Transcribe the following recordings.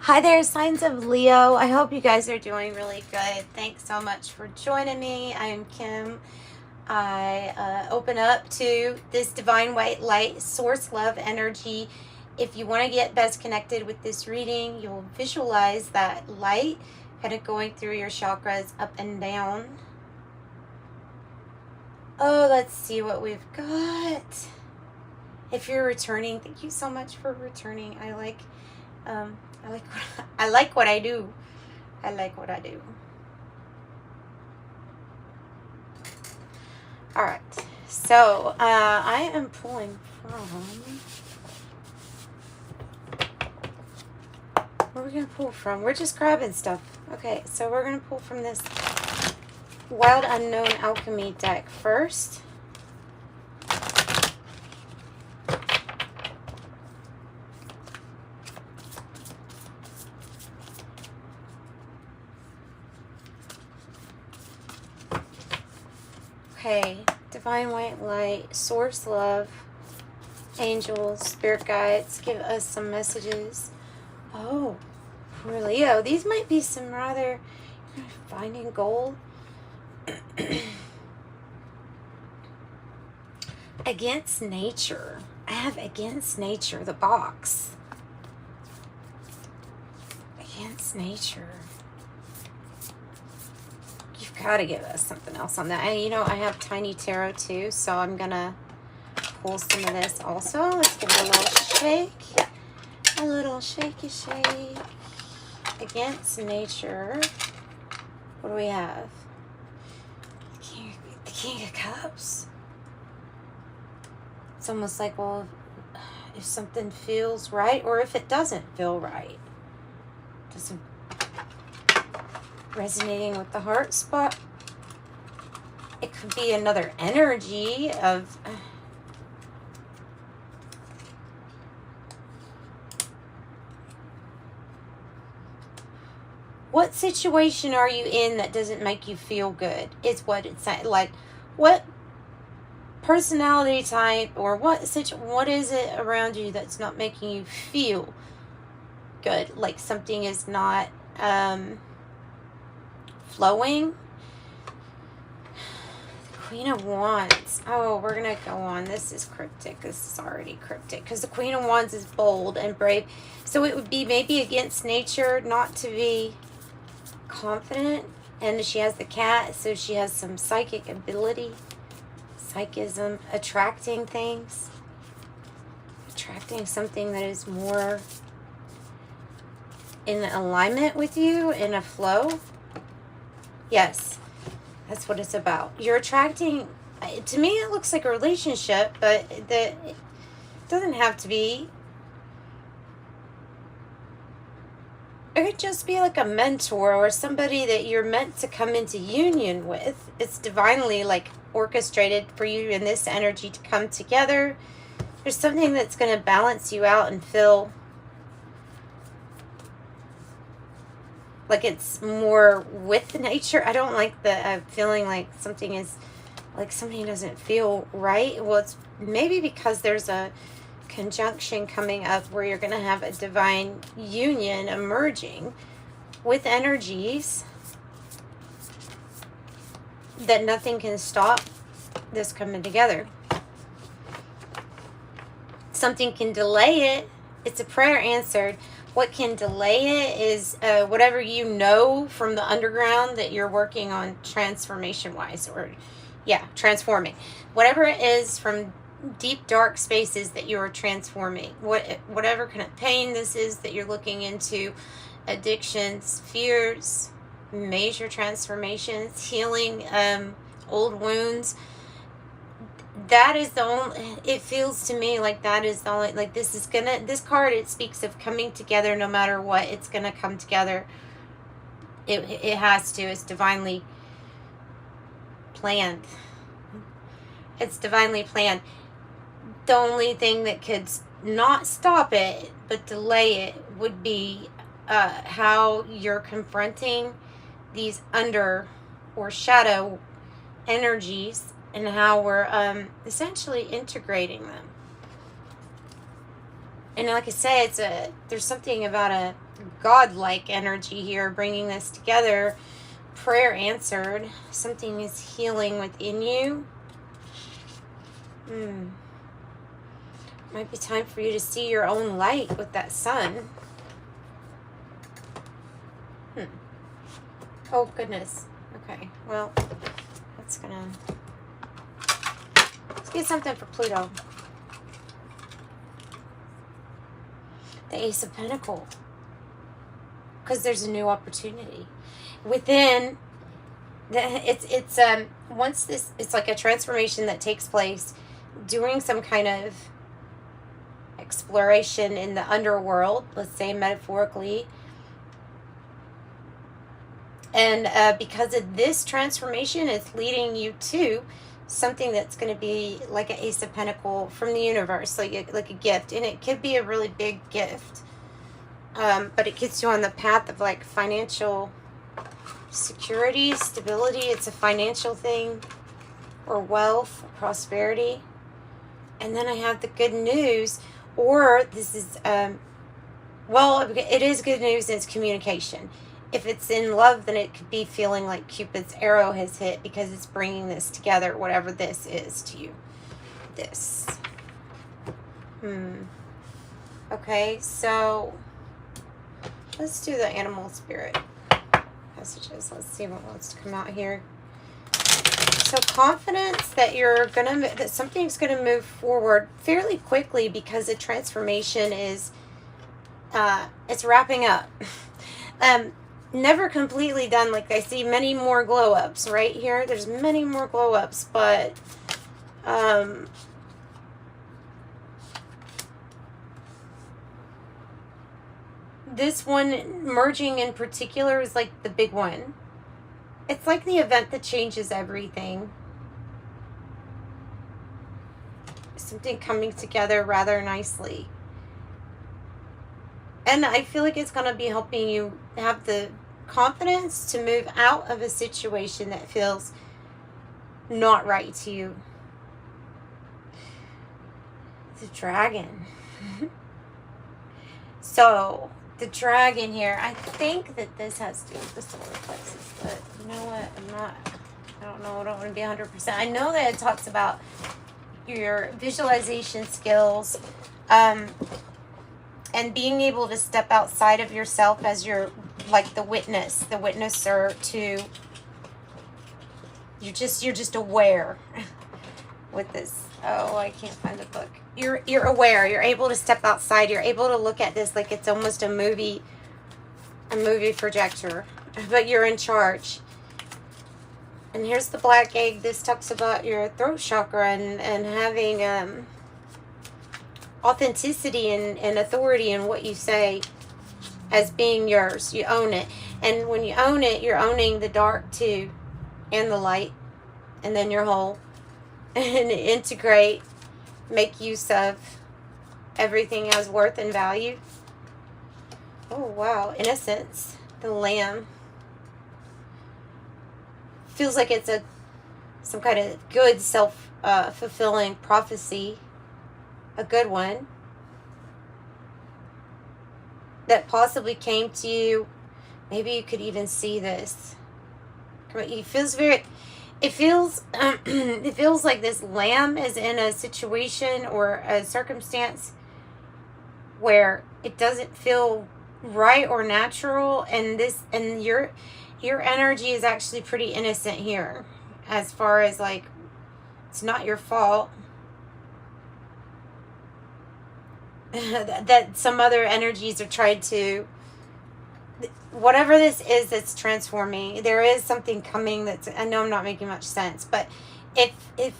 Hi there, signs of Leo. I hope you guys are doing really good. Thanks so much for joining me. I am Kim. I open up to this divine white light, source love energy. If you want to get best connected with this reading, you'll visualize that light kind of going through your chakras up and down. Oh, let's see what we've got. If you're returning, thank you so much for returning. I like what I do. I like what I do. All right. So I am pulling from. Where are we gonna pull from? We're just grabbing stuff. Okay. So we're gonna pull from this Wild Unknown Alchemy deck first. Okay, divine white light, source love, angels, spirit guides, give us some messages. Oh, for Leo, these might be some rather finding gold. Against nature. I have against nature, the box. Against nature. Got to give us something else on that. And I have tiny tarot too, so I'm gonna pull some of this also. Let's give it a little shake. A little shaky shake. Against nature. What do we have? The King of Cups. It's almost like, well, if something feels right or if it doesn't feel right. Doesn't resonating with the heart spot. It could be another energy of what situation are you in that doesn't make you feel good is what it's like. What personality type or what is it around you that's not making you feel good, like something is not flowing. Queen of Wands. Oh, we're gonna go on. This is cryptic. This is already cryptic because the Queen of Wands is bold and brave. So it would be maybe against nature not to be confident. And she has the cat, so she has some psychic ability, psychism, attracting things, attracting something that is more in alignment with you, in a flow. Yes, that's what it's about. You're attracting, to me it looks like a relationship, but it doesn't have to be. It could just be like a mentor or somebody that you're meant to come into union with. It's divinely like orchestrated for you and this energy to come together. There's something that's going to balance you out and feel like it's more with nature. I don't like the feeling like something is, like something doesn't feel right. Well, it's maybe because there's a conjunction coming up where you're going to have a divine union emerging with energies that nothing can stop this coming together. Something can delay it. It's a prayer answered. What can delay it is whatever you know from the underground that you're working on transformation-wise, or, transforming. Whatever it is from deep, dark spaces that you are transforming. Whatever kind of pain this is that you're looking into, addictions, fears, major transformations, healing old wounds. That is the only, it feels to me like that is the only, like this card, it speaks of coming together no matter what. It's gonna come together. It has to. It's divinely planned. It's divinely planned. The only thing that could not stop it but delay it would be how you're confronting these under or shadow energies and how we're essentially integrating them. And like I say, there's something about godlike energy here, bringing this together. Prayer answered. Something is healing within you. Might be time for you to see your own light with that sun. Oh, goodness. Okay, well, let's get something for Pluto. The Ace of Pentacles. Because there's a new opportunity. Within, once this, it's like a transformation that takes place during some kind of exploration in the underworld, let's say metaphorically. And because of this transformation, it's leading you to something that's going to be like an Ace of Pentacles from the universe, like a gift. And it could be a really big gift. But it gets you on the path of like financial security, stability. It's a financial thing, or wealth, or prosperity. And then I have the good news, or this is, well, it is good news, and it's communication. If it's in love, then it could be feeling like Cupid's arrow has hit, because it's bringing this together, whatever this is to you. This. Okay, so let's do the animal spirit messages. Let's see what wants to come out here. So confidence that that something's gonna move forward fairly quickly, because the transformation is it's wrapping up. Never completely done. Like, I see many more glow ups right here. There's many more glow ups, but this one merging in particular is like the big one. It's like the event that changes everything. Something coming together rather nicely. And I feel like it's going to be helping you have the confidence to move out of a situation that feels not right to you. The dragon. So, the dragon here, I think that this has to do with the solar plexus, but you know what? I don't know. I don't want to be 100%. I know that it talks about your visualization skills, and being able to step outside of yourself as you're like the witnesser to, you're just aware with this. Oh, I can't find the book. You're aware. You're able to step outside. You're able to look at this like it's almost a movie projector, but you're in charge. And here's the black egg. This talks about your throat chakra and having authenticity and authority in what you say as being yours. You own it. And when you own it, you're owning the dark too, and the light, and then your whole. And integrate, make use of everything as worth and value. Oh, wow. Innocence. The lamb. Feels like it's some kind of good self-fulfilling prophecy. A good one. That possibly came to you. Maybe you could even see this. It feels like this lamb is in a situation or a circumstance where it doesn't feel right or natural, and your energy is actually pretty innocent here, as far as like it's not your fault. That some other energies are trying to, whatever this is that's transforming, there is something coming that's, I know I'm not making much sense, but it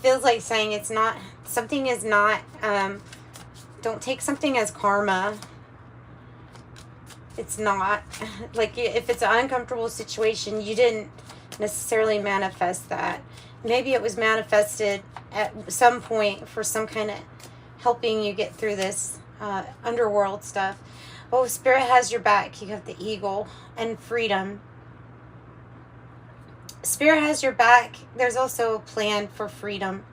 feels like saying it's not, something is not, don't take something as karma. It's not. Like, if it's an uncomfortable situation, you didn't necessarily manifest that. Maybe it was manifested at some point for some kind of helping you get through this underworld stuff. Oh, Spirit has your back. You have the eagle and freedom. Spirit has your back. There's also a plan for freedom.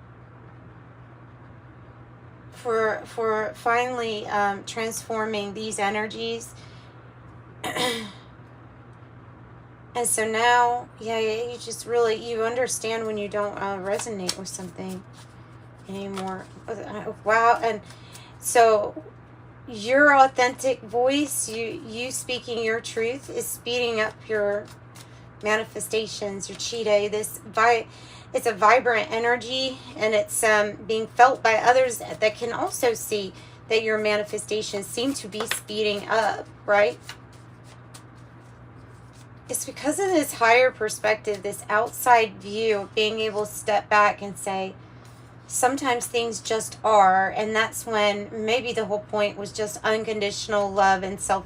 For finally transforming these energies And so now, yeah, you just really, you understand when you don't resonate with something anymore. Wow. And so your authentic voice, you speaking your truth, is speeding up your manifestations, your cheetah. It's a vibrant energy, and it's being felt by others that can also see that your manifestations seem to be speeding up, right? It's because of this higher perspective, this outside view, being able to step back and say, sometimes things just are, and that's when maybe the whole point was just unconditional love and self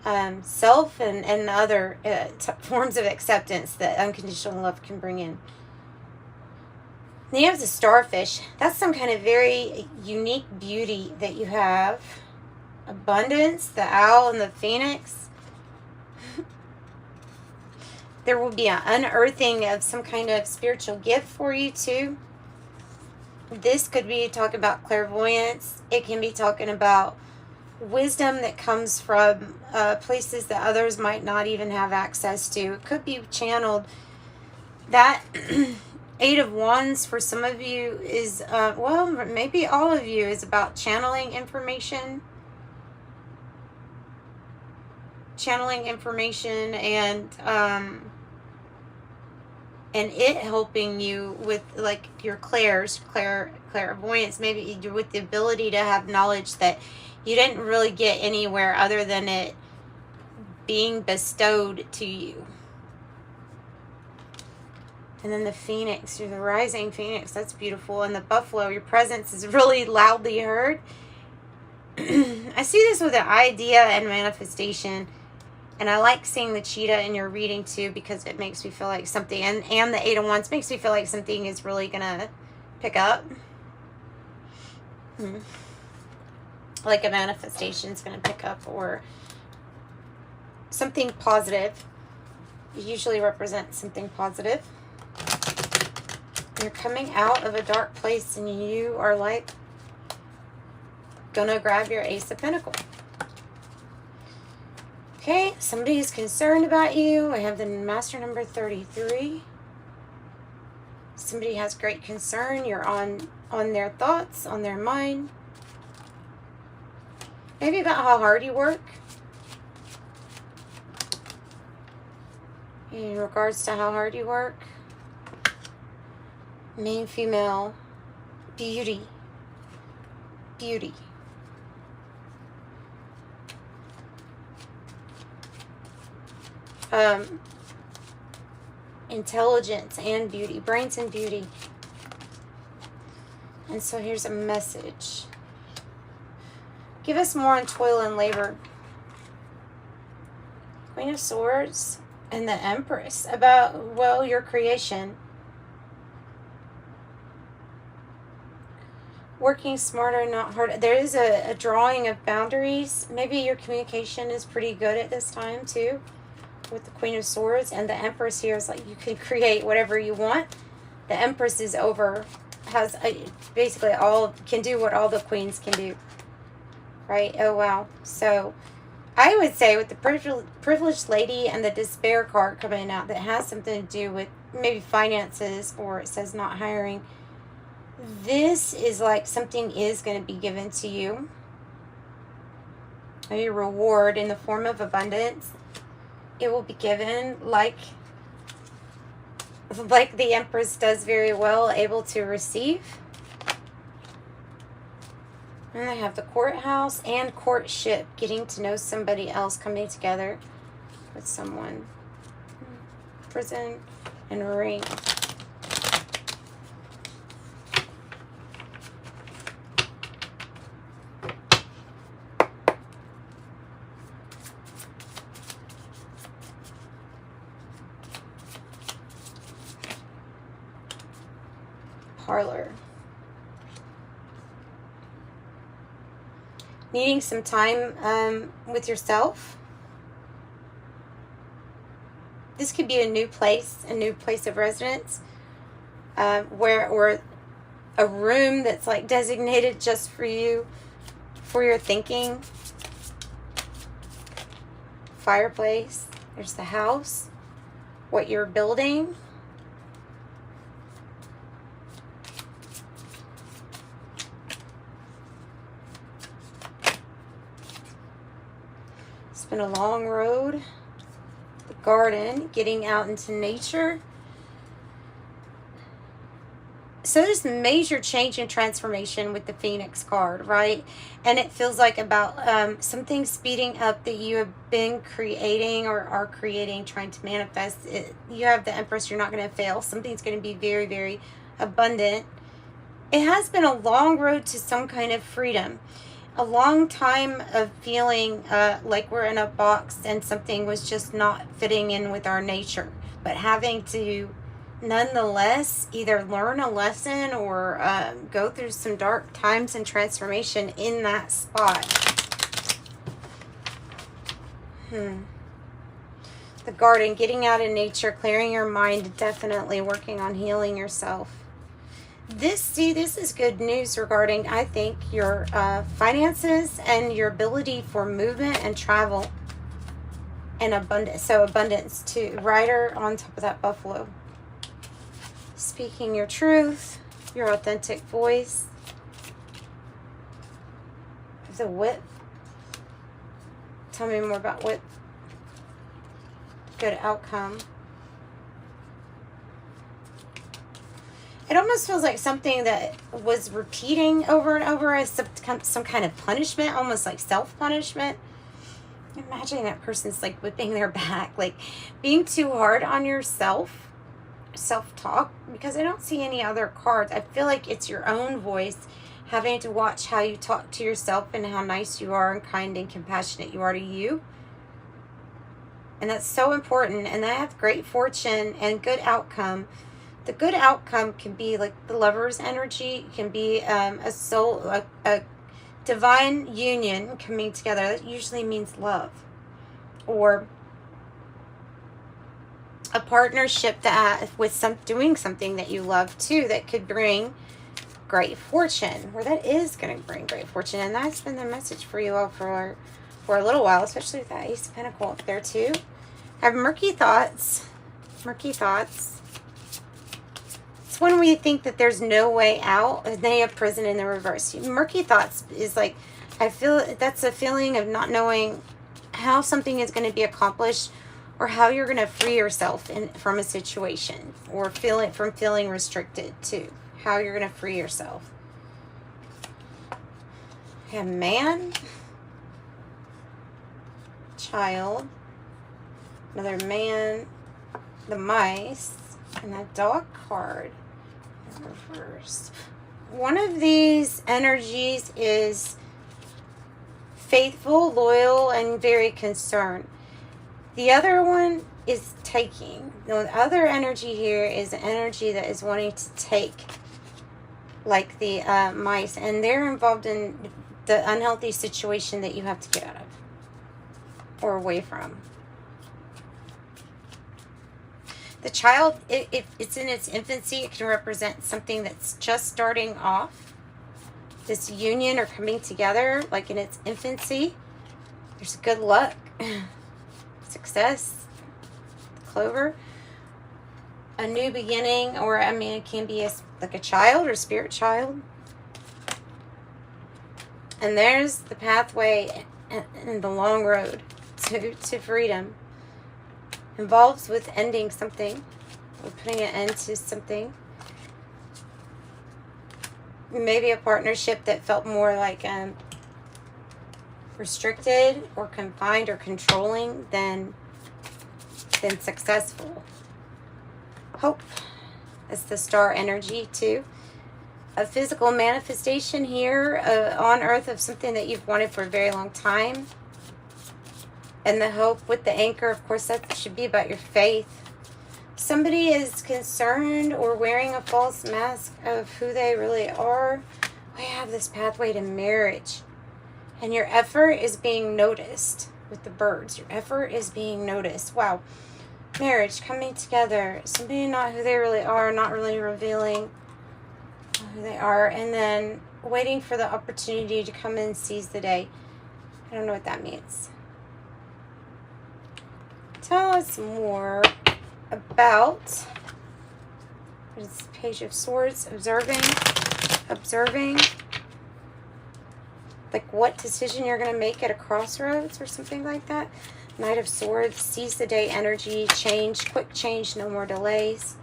and other forms of acceptance that unconditional love can bring in. Then you have the starfish. That's some kind of very unique beauty that you have. Abundance, the owl, and the phoenix. There will be an unearthing of some kind of spiritual gift for you too. This could be talking about clairvoyance. It can be talking about wisdom that comes from places that others might not even have access to. It could be channeled. That Eight of Wands for some of you is, well, maybe all of you, is about channeling information. Channeling information and it helping you with like your clairvoyance, maybe with the ability to have knowledge that you didn't really get anywhere other than it being bestowed to you. And then the phoenix, you're the rising phoenix, that's beautiful. And the buffalo, your presence is really loudly heard. I see this with an idea and manifestation. And I like seeing the cheetah in your reading too, because it makes me feel like something, and the Eight of Wands makes me feel like something is really going to pick up. Like a manifestation is going to pick up, or something positive. It usually represents something positive. You're coming out of a dark place and you are like going to grab your Ace of Pentacles. Okay, somebody is concerned about you. I have the master number 33. Somebody has great concern. You're on their thoughts, on their mind. Maybe about how hard you work. In regards to how hard you work. Main female. Beauty. Beauty. Intelligence and beauty, brains and beauty. And so here's a message. Give us more on toil and labor. Queen of Swords and the Empress, about, well, your creation. Working smarter, not harder. There is a drawing of boundaries. Maybe your communication is pretty good at this time too, with the Queen of Swords. And the Empress here is like, you can create whatever you want. The Empress is has basically can do what all the queens can do, right? Oh wow. So I would say with the privileged lady and the despair card coming out, that has something to do with maybe finances, or it says not hiring. This is like something is going to be given to you, a reward in the form of abundance. It will be given like the Empress does very well, able to receive. And I have the courthouse and courtship, getting to know somebody else, coming together with someone. Prison and ring. Parlor. Needing some time with yourself. This could be a new place of residence, or a room that's like designated just for you, for your thinking. fireplace. There's the house, what you're building. It's been a long road. The garden, getting out into nature. So there's major change and transformation with the Phoenix card, right? And it feels like about something speeding up that you have been creating or are creating, trying to manifest. You have the Empress, you're not going to fail. Something's going to be very, very abundant. It has been a long road to some kind of freedom. A long time of feeling like we're in a box and something was just not fitting in with our nature. But having to nonetheless either learn a lesson or go through some dark times and transformation in that spot. The garden, getting out in nature, clearing your mind, definitely working on healing yourself. This is good news regarding, I think, your finances and your ability for movement and travel and abundance. So abundance too. Rider on top of that buffalo. Speaking your truth, your authentic voice. The whip. Tell me more about whip. Good outcome. It almost feels like something that was repeating over and over as some kind of punishment, almost like self-punishment. Imagine that person's like whipping their back, like being too hard on yourself. Self-talk, because I don't see any other cards. I feel like it's your own voice, having to watch how you talk to yourself and how nice you are and kind and compassionate you are to you. And that's so important. And I have great fortune and good outcome. The good outcome can be like the Lover's energy. It can be a soul, a divine union coming together. That usually means love, or a partnership that with doing something that you love too, that could bring great fortune, or that is going to bring great fortune. And that's been the message for you all for a little while, especially with that Ace of Pentacles up there too. I have murky thoughts. Murky thoughts. It's when we think that there's no way out, and they have prison in the reverse. Murky thoughts is like, I feel that's a feeling of not knowing how something is going to be accomplished, or how you're going to free yourself from a situation, or feeling restricted too. How you're going to free yourself. A man, child, another man, the mice, and that dog card in reverse. One of these energies is faithful, loyal, and very concerned. The other one is taking. The other energy here is an energy that is wanting to take, like the mice, and they're involved in the unhealthy situation that you have to get out of or away from. The child, if it's in its infancy, it can represent something that's just starting off. This union or coming together, like in its infancy. There's good luck. Success, clover, a new beginning, or I mean, it can be like a child or spirit child. And there's the pathway and the long road to freedom. Involves with ending something, or putting an end to something. Maybe a partnership that felt more like restricted or confined or controlling than successful. Hope is the star energy too. A physical manifestation here on earth of something that you've wanted for a very long time. And the hope with the anchor, of course, that should be about your faith. Somebody is concerned or wearing a false mask of who they really are. We have this pathway to marriage. And your effort is being noticed with the birds. Your effort is being noticed. Wow. Marriage, coming together. Somebody not who they really are, not really revealing who they are. And then waiting for the opportunity to come in and seize the day. I don't know what that means. Tell us more about, what is the Page of Swords? Observing. Like what decision you're going to make at a crossroads or something like that. Knight of Swords, seize the day energy, change, quick change, no more delays.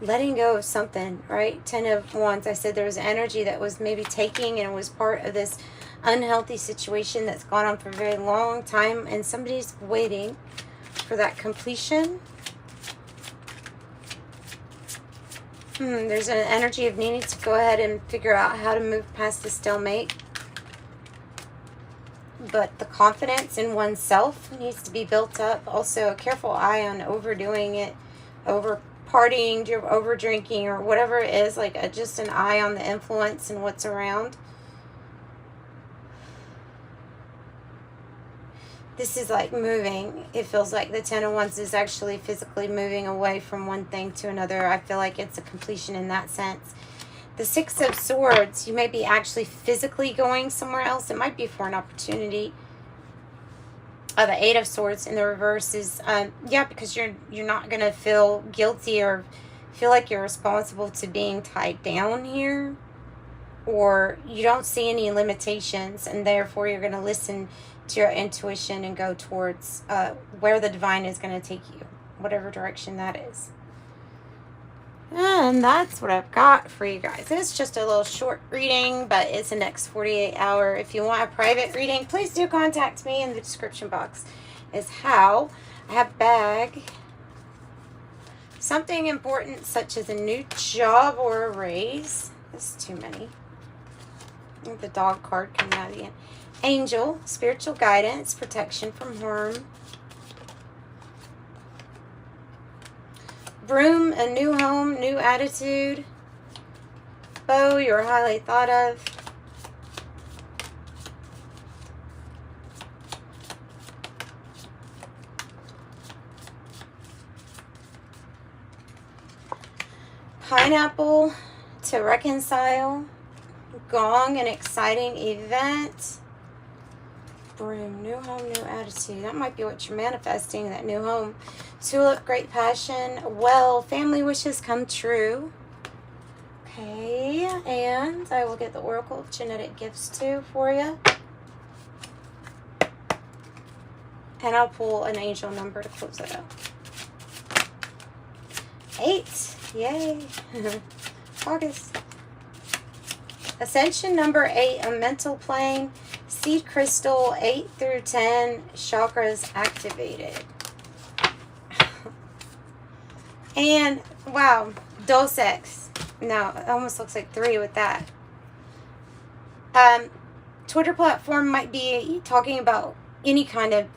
Letting go of something, right? 10 of Wands. I said there was energy that was maybe taking and was part of this unhealthy situation that's gone on for a very long time, and somebody's waiting for that completion. There's an energy of needing to go ahead and figure out how to move past the stalemate. But the confidence in oneself needs to be built up. Also, a careful eye on overdoing it, over partying, over drinking, or whatever it is. Like just an eye on the influence and what's around. This is like moving. It feels like the 10 of Wands is actually physically moving away from one thing to another. I feel like it's a completion in that sense. The 6 of Swords, you may be actually physically going somewhere else. It might be for an opportunity. The 8 of Swords in the reverse is, yeah, because you're not going to feel guilty or feel like you're responsible to being tied down here. Or you don't see any limitations, and therefore you're going to listen to your intuition and go towards where the divine is going to take you, whatever direction that is. And that's what I've got for you guys. It's just a little short reading, but it's the next 48 hour. If you want a private reading, please do contact me. In the description box is how. I have bag. Something important such as a new job or a raise. This is too many. The dog card coming out again. Angel, spiritual guidance, protection from harm. Broom, a new home, new attitude. Beau, you're highly thought of. Pineapple, to reconcile. Gong, an exciting event. Broom, new home, new attitude. That might be what you're manifesting, that new home. Tulip, great passion. Well, family wishes come true. Okay, and I will get the Oracle of Genetic Gifts too for you. And I'll pull an angel number to close it up. 8. Yay. August. Ascension number 8, a mental plane. Seed crystal 8 through 10, chakras activated. And wow, Dos Ex. No, it almost looks like 3 with that. Twitter platform might be talking about any kind of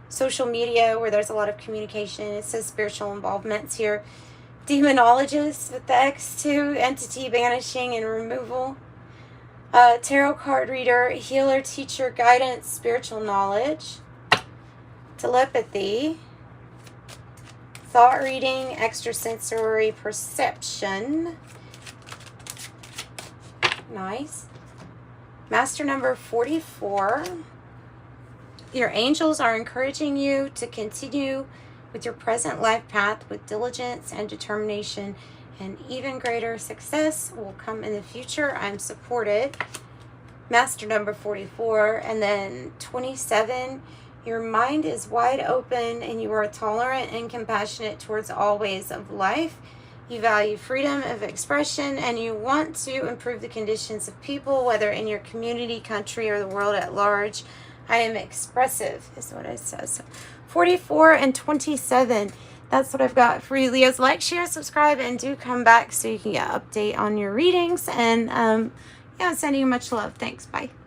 social media where there's a lot of communication. It says spiritual involvements here. Demonologist with the X2, entity banishing and removal. Tarot card reader, healer, teacher, guidance, spiritual knowledge, telepathy, thought reading, extrasensory perception. Nice. Master number 44. Your angels are encouraging you to continue with your present life path with diligence and determination. And even greater success will come in the future. I'm supported. Master number 44. And then 27. Your mind is wide open and you are tolerant and compassionate towards all ways of life. You value freedom of expression and you want to improve the conditions of people, whether in your community, country, or the world at large. I am expressive is what it says. So 44 and 27. That's what I've got for you, Leos. Like, share, subscribe, and do come back so you can get an update on your readings. And, yeah, I'm sending you much love. Thanks. Bye.